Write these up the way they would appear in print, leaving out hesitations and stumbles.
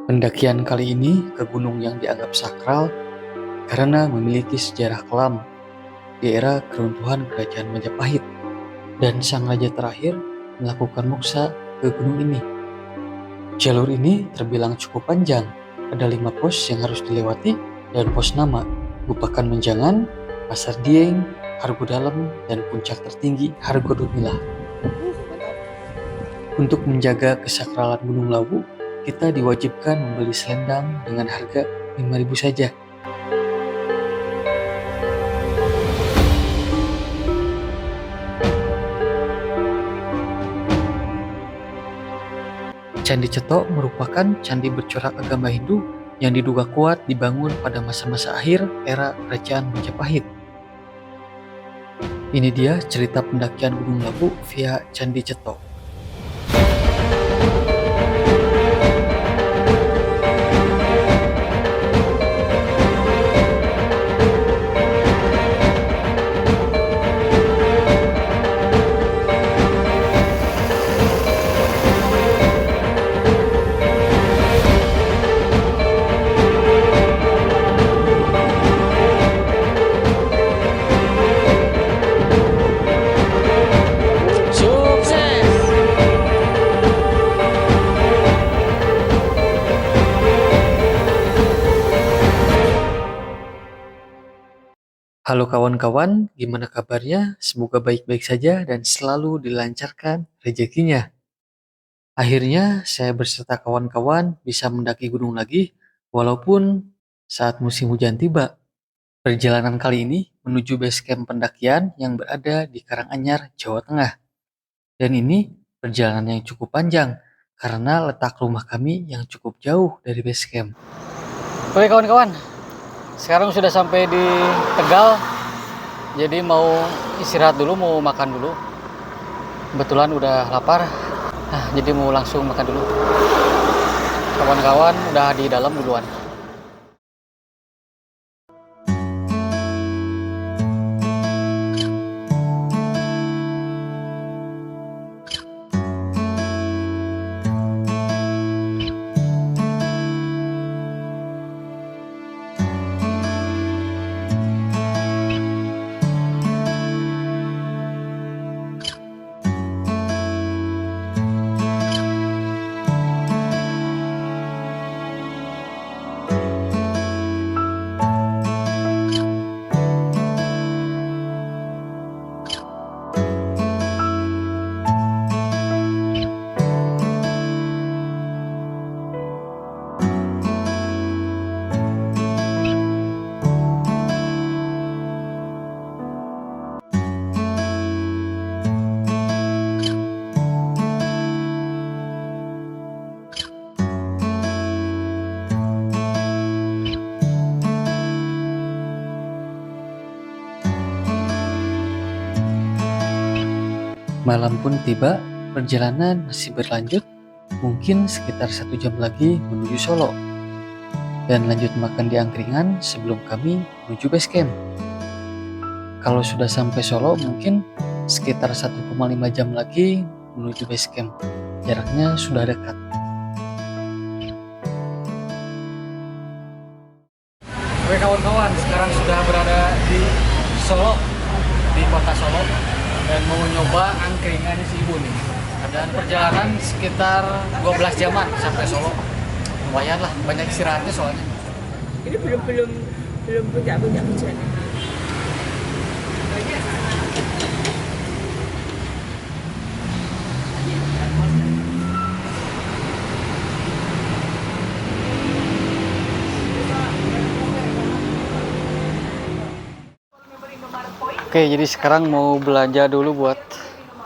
Pendakian kali ini ke gunung yang dianggap sakral karena memiliki sejarah kelam di era keruntuhan Kerajaan Majapahit, dan sang raja terakhir melakukan muksa ke gunung ini. Jalur ini terbilang cukup panjang, ada 5 pos yang harus dilewati, dan pos nama Bupakan Menjangan, Pasar Dieng, Hargo Dalam, dan puncak tertinggi Hargo Dumilah. Untuk menjaga kesakralan Gunung Lawu, kita diwajibkan membeli selendang dengan harga 5.000 saja. Candi Ceto merupakan candi bercorak agama Hindu yang diduga kuat dibangun pada masa-masa akhir era Kerajaan Majapahit. Ini dia cerita pendakian Gunung Lawu via Candi Ceto. Halo kawan-kawan, gimana kabarnya? Semoga baik-baik saja dan selalu dilancarkan rezekinya. Akhirnya saya beserta kawan-kawan bisa mendaki gunung lagi, walaupun saat musim hujan tiba. Perjalanan kali ini menuju base camp pendakian yang berada di Karanganyar, Jawa Tengah. Dan ini perjalanan yang cukup panjang karena letak rumah kami yang cukup jauh dari base camp. Oke kawan-kawan, sekarang sudah sampai di Tegal. Jadi mau istirahat dulu, mau makan dulu. Kebetulan udah lapar. Nah, jadi mau langsung makan dulu. Kawan-kawan udah di dalam duluan. Malam pun tiba, perjalanan masih berlanjut, mungkin sekitar 1 jam lagi menuju Solo. Dan lanjut makan di angkringan sebelum kami menuju base camp. Kalau sudah sampai Solo mungkin sekitar 1,5 jam lagi menuju base camp. Jaraknya sudah dekat. Oke kawan-kawan, sekarang sudah berada di Solo, di kota Solo, dan mau nyoba angkringan si ibu nih. Dan perjalanan sekitar 12 jaman sampai Solo. Lumayan lah, banyak istirahatnya soalnya. Ini belum punya hujan. Oke, jadi sekarang mau belanja dulu buat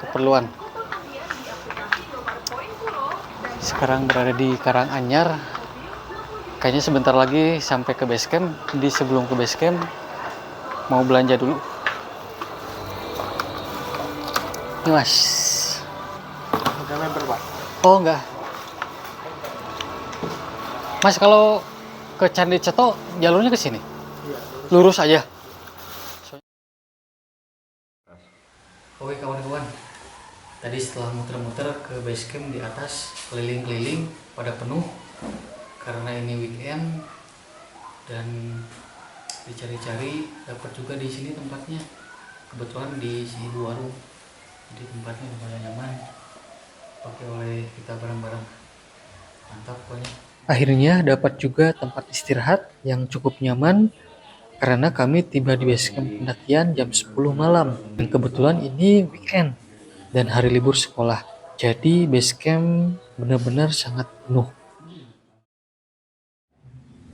keperluan. Sekarang berada di Karanganyar. Kayaknya sebentar lagi sampai ke base camp. Jadi sebelum ke base camp mau belanja dulu. Ini mas. Udah member pak? Oh enggak. Mas kalau ke Candi Ceto jalurnya ke sini? Iya. Lurus aja. Oke kawan-kawan, tadi setelah muter-muter ke base camp di atas, keliling-keliling pada penuh, karena ini weekend dan dicari-cari dapat juga di sini tempatnya. Kebetulan di Sidoarjo, jadi tempatnya lumayan nyaman, pakai oleh kita bareng-bareng, mantap pokoknya. Akhirnya dapat juga tempat istirahat yang cukup nyaman karena kami tiba di base camp pendakian jam 10 malam dan kebetulan ini weekend dan hari libur sekolah. Jadi base camp benar-benar sangat penuh.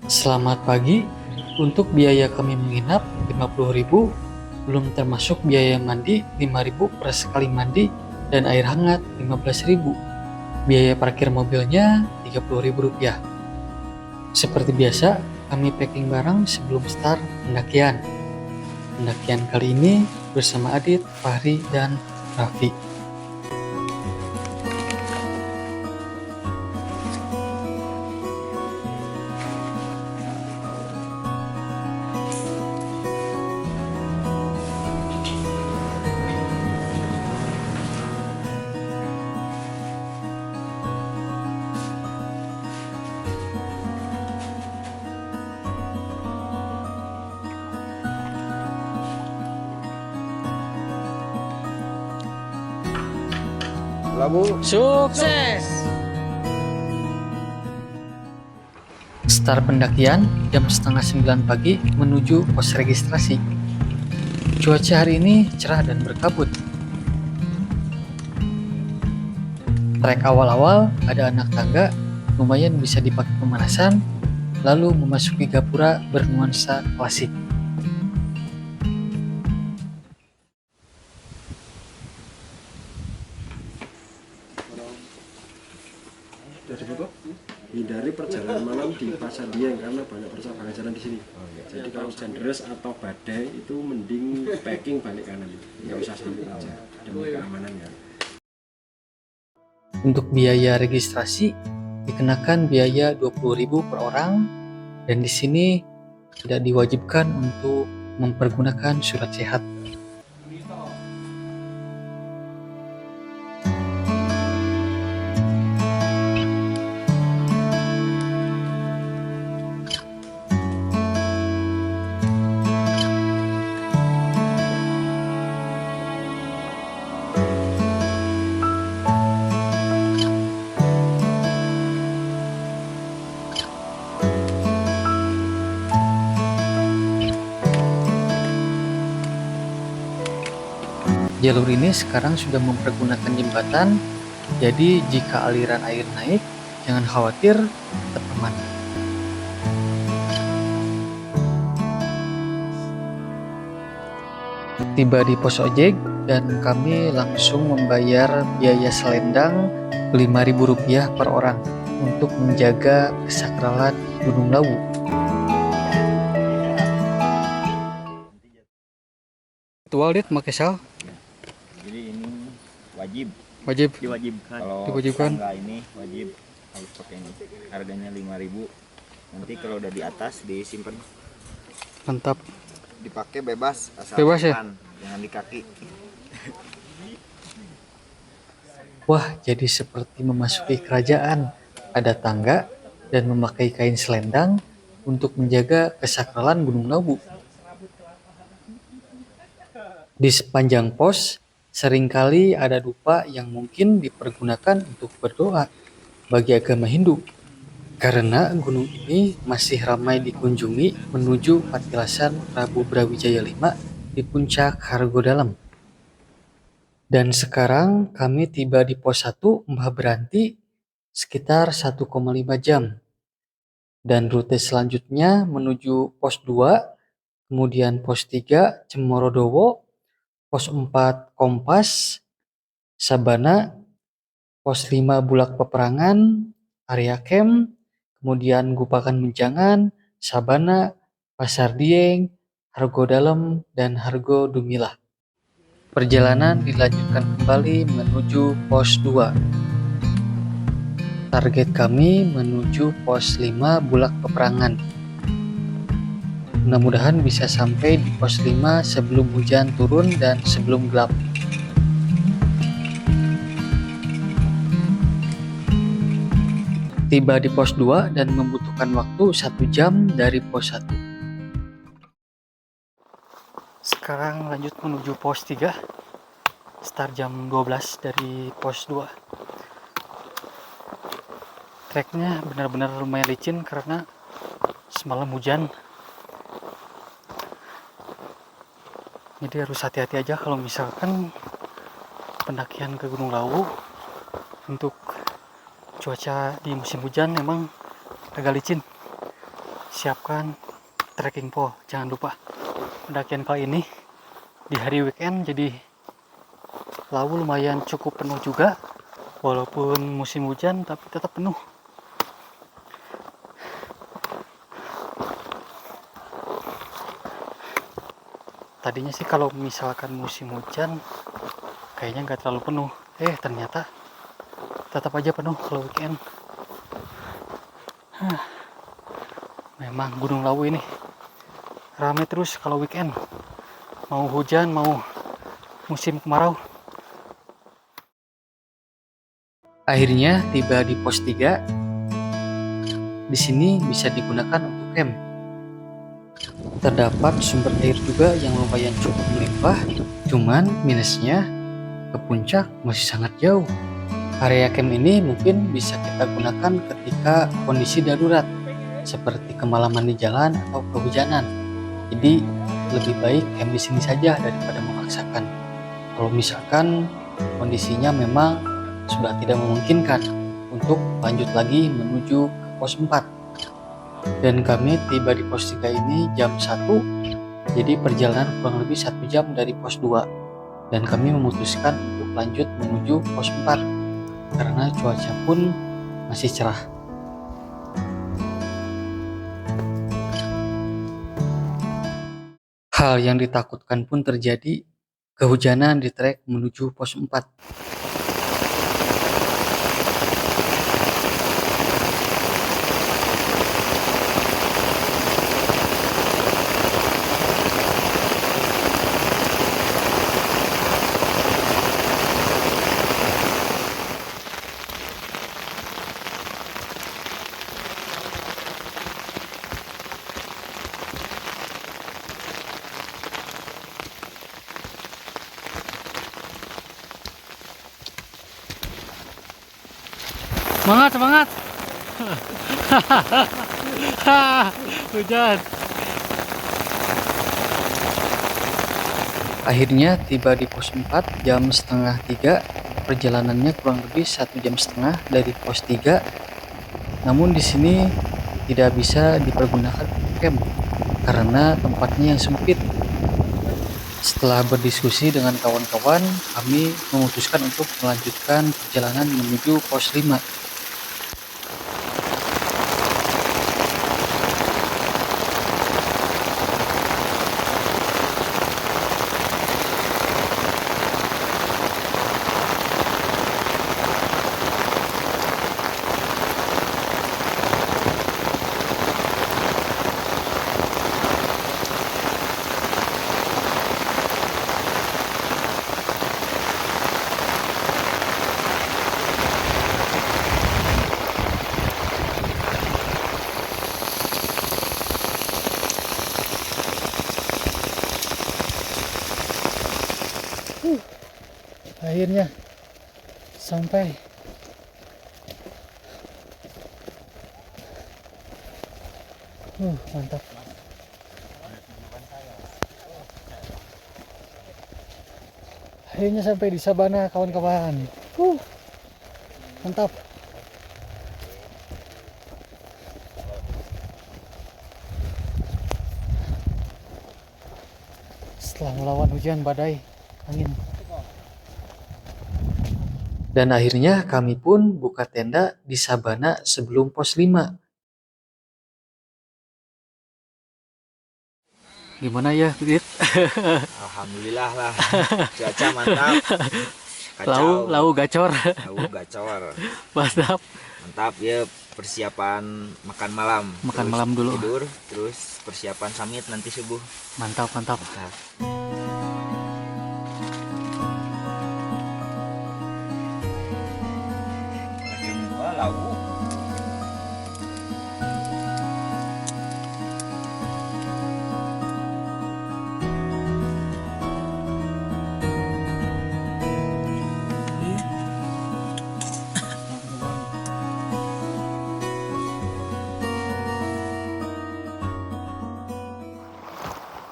Selamat pagi. Untuk biaya kami menginap 50.000, belum termasuk biaya mandi 5.000 per sekali mandi dan air hangat 15.000. Biaya parkir mobilnya Rp30.000. Seperti biasa, kami packing barang sebelum start pendakian. Pendakian kali ini bersama Adit, Fahri, dan Raffi. Labu. Sukses! Start pendakian jam setengah 9 pagi menuju pos registrasi. Cuaca hari ini cerah dan berkabut. Trek awal-awal ada anak tangga, lumayan bisa dipakai pemanasan, lalu memasuki gapura bernuansa klasik. Hindari perjalanan malam di Pasar Dieng karena banyak percabangan jalan di sini. Jadi kalau hujan deras atau badai itu mending packing balik kanan, nggak usah sampai aja demi keamanan ya. Untuk biaya registrasi dikenakan biaya 20.000 per orang dan di sini tidak diwajibkan untuk mempergunakan surat sehat. Jalur ini sekarang sudah mempergunakan jembatan, jadi jika aliran air naik, jangan khawatir, tetap aman. Tiba di pos ojek dan kami langsung membayar biaya selendang Rp5.000 per orang untuk menjaga kesakralan Gunung Lawu. Ritual dit pakai sal? Jadi ini wajib Diwajibkan. kalau Diwajibkan. enggak ini wajib harus pakai ini. Harganya 5.000. Nanti kalau udah di atas disimpan, Mantap. dipakai bebas asal Bebas ya? jangan di kaki. Wah, jadi seperti memasuki kerajaan. Ada tangga dan memakai kain selendang untuk menjaga kesakralan Gunung Lawu. Di sepanjang pos, seringkali ada dupa yang mungkin dipergunakan untuk berdoa bagi agama Hindu. Karena gunung ini masih ramai dikunjungi menuju patilasan Prabu Brawijaya V di puncak Hargodalam. Dan sekarang kami tiba di pos 1 Mbah Beranti sekitar 1,5 jam. Dan rute selanjutnya menuju pos 2, kemudian pos 3 Cemorodowo, pos 4 Kompas, Sabana, pos 5 Bulak Peperangan, area camp, kemudian Gupakan Menjangan, Sabana, Pasar Dieng, Hargodalam, dan Hargo Dumilah. Perjalanan dilanjutkan kembali menuju pos 2. Target kami menuju pos 5 Bulak Peperangan. Mudah-mudahan bisa sampai di pos 5 sebelum hujan turun dan sebelum gelap. Tiba di pos 2 dan membutuhkan waktu 1 jam dari pos 1. Sekarang lanjut menuju pos 3. Start jam 12 dari pos 2. Treknya benar-benar lumayan licin karena semalam hujan. Jadi harus hati-hati aja kalau misalkan pendakian ke Gunung Lawu. Untuk cuaca di musim hujan memang agak licin. Siapkan trekking pole, jangan lupa. Pendakian kali ini di hari weekend, jadi Lawu lumayan cukup penuh juga. Walaupun musim hujan tapi tetap penuh. Tadinya sih kalau misalkan musim hujan kayaknya nggak terlalu penuh. Ternyata tetap aja penuh kalau weekend. Memang Gunung Lawu ini ramai terus kalau weekend. Mau hujan, mau musim kemarau. Akhirnya tiba di pos 3. Di sini bisa digunakan untuk camp. Terdapat sumber air juga yang lumayan cukup melimpah. Cuman minusnya ke puncak masih sangat jauh. Area camp ini mungkin bisa kita gunakan ketika kondisi darurat, seperti kemalaman di jalan atau kehujanan. Jadi lebih baik camp di sini saja daripada memaksakan. Kalau misalkan kondisinya memang sudah tidak memungkinkan untuk lanjut lagi menuju ke pos 4. Dan kami tiba di pos 3 ini jam 1. Jadi perjalanan kurang lebih 1 jam dari pos 2. Dan kami memutuskan untuk lanjut menuju pos 4. Karena cuaca pun masih cerah. Hal yang ditakutkan pun terjadi, kehujanan di trek menuju pos 4. Semangat. Hujan. Akhirnya tiba di pos 4 jam setengah 3. Perjalanannya kurang lebih 1,5 jam dari pos 3. Namun di sini tidak bisa dipergunakan camp karena tempatnya yang sempit. Setelah berdiskusi dengan kawan-kawan, kami memutuskan untuk melanjutkan perjalanan menuju pos 5. Akhirnya sampai. Mantap. Akhirnya sampai di Sabana, kawan-kawan. Mantap. Setelah melawan hujan, badai, angin. Dan akhirnya kami pun buka tenda di Sabana sebelum pos 5. Gimana ya, Dit? Alhamdulillah lah. Cuaca mantap. Kacau. Lau gacor. Lau gacor. Mantap. Mantap ya, persiapan makan malam. Makan Terus malam dulu. Tidur, terus persiapan summit nanti subuh. Mantap. Lagu.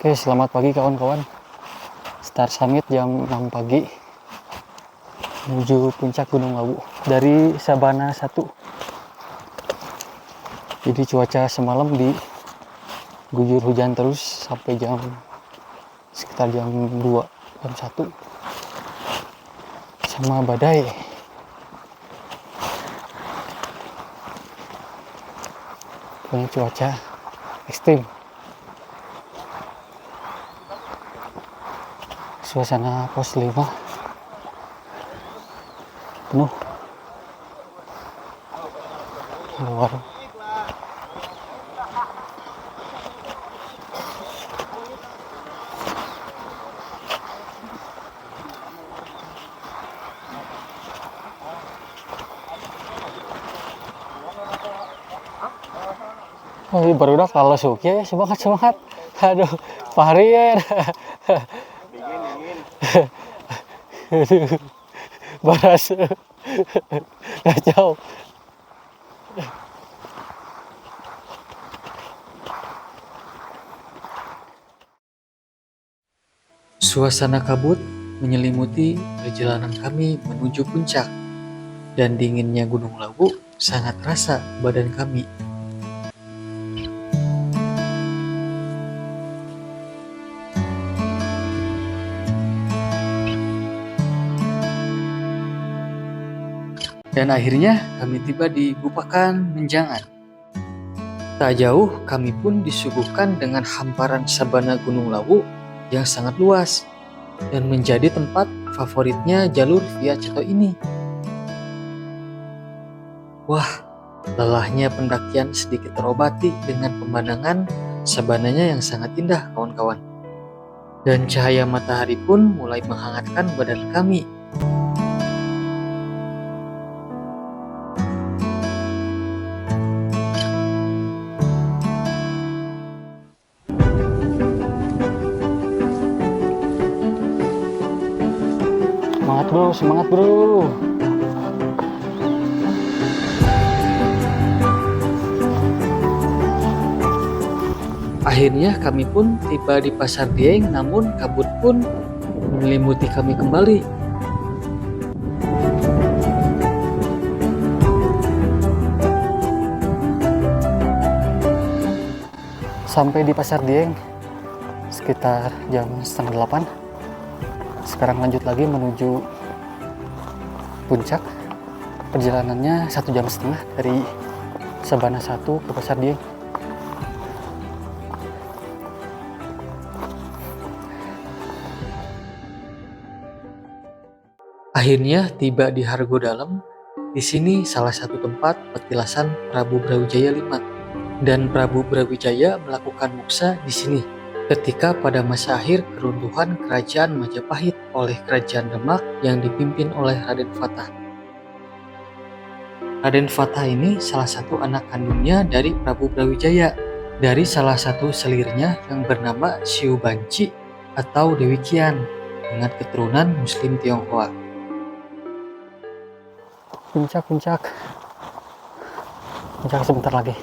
Oke, selamat pagi kawan-kawan. Start summit jam 6 pagi menuju puncak Gunung Lawu dari Sabana 1. Jadi cuaca semalam diguyur hujan terus sampai sekitar jam 2, jam 1 sama badai. Pokoknya cuaca ekstrim. Suasana pos 5 penuh. Warung. Oh, baru udah kalau suki semangat. Aduh, Fahri ya. Baras kacau. Suasana kabut menyelimuti perjalanan kami menuju puncak, dan dinginnya Gunung Lawu sangat terasa badan kami. Dan akhirnya kami tiba di Bupakan Menjangan. Tak jauh kami pun disuguhkan dengan hamparan sabana Gunung Lawu yang sangat luas dan menjadi tempat favoritnya jalur Via Ceto ini. Wah, lelahnya pendakian sedikit terobati dengan pemandangan sabananya yang sangat indah, kawan-kawan. Dan cahaya matahari pun mulai menghangatkan badan kami. Semangat bro. Akhirnya kami pun tiba di Pasar Dieng, namun kabut pun menyelimuti kami kembali. Sampai di Pasar Dieng sekitar jam 7:30. Sekarang lanjut lagi menuju puncak. Perjalanannya 1,5 jam dari Sabana 1 ke Pasar Dieng. Akhirnya tiba di Hargo Dalem. Di sini salah satu tempat petilasan Prabu Brawijaya V, dan Prabu Brawijaya melakukan muksa di sini ketika pada masa akhir keruntuhan kerajaan Majapahit oleh kerajaan Demak yang dipimpin oleh Raden Fatah. Raden Fatah ini salah satu anak kandungnya dari Prabu Brawijaya, dari salah satu selirnya yang bernama Siu Banci atau Dewi Kian dengan keturunan Muslim Tionghoa. Puncak sebentar lagi.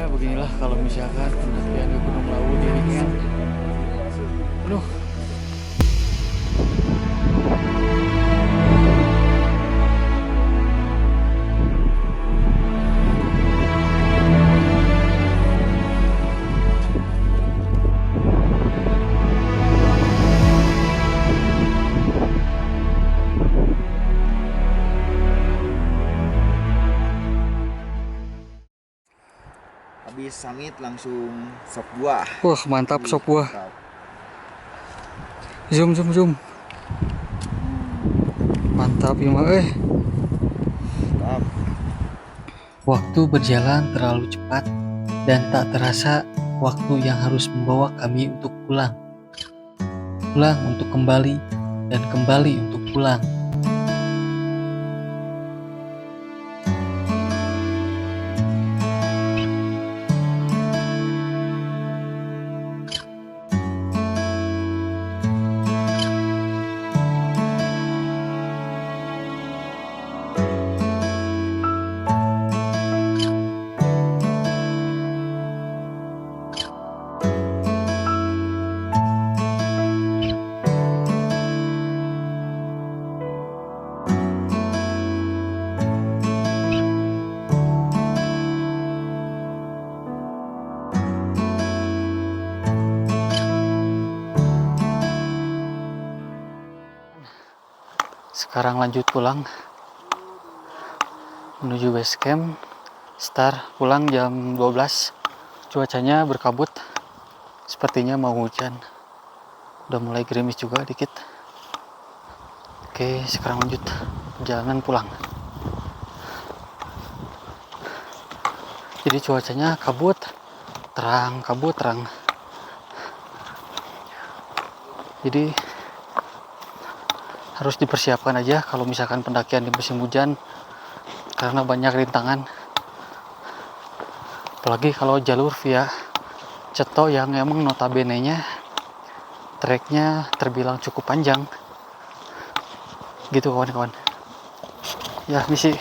Beginilah kalau misalkan pendakian ke Gunung Lawu di weekend penuh. Habis summit langsung sop buah. Wah, mantap sop buah. Mantap. Zoom. Mantap ya mah Mantap. Waktu berjalan terlalu cepat dan tak terasa waktu yang harus membawa kami untuk pulang untuk kembali dan kembali untuk pulang. Sekarang lanjut pulang menuju base camp. Start pulang jam 12. Cuacanya berkabut, sepertinya mau hujan. Udah mulai gerimis juga dikit. Oke, sekarang lanjut perjalanan pulang. Jadi cuacanya kabut terang. Jadi harus dipersiapkan aja kalau misalkan pendakian di musim hujan, karena banyak rintangan. Apalagi kalau jalur via Ceto yang emang notabene-nya treknya terbilang cukup panjang. Gitu kawan-kawan. Ya, misi.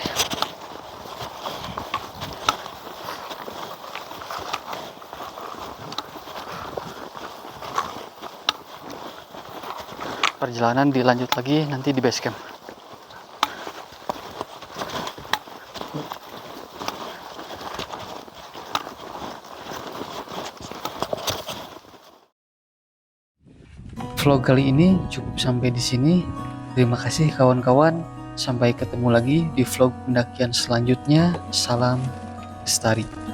Perjalanan dilanjut lagi nanti di base camp. Vlog kali ini cukup sampai di sini. Terima kasih kawan-kawan. Sampai ketemu lagi di vlog pendakian selanjutnya. Salam Lestari.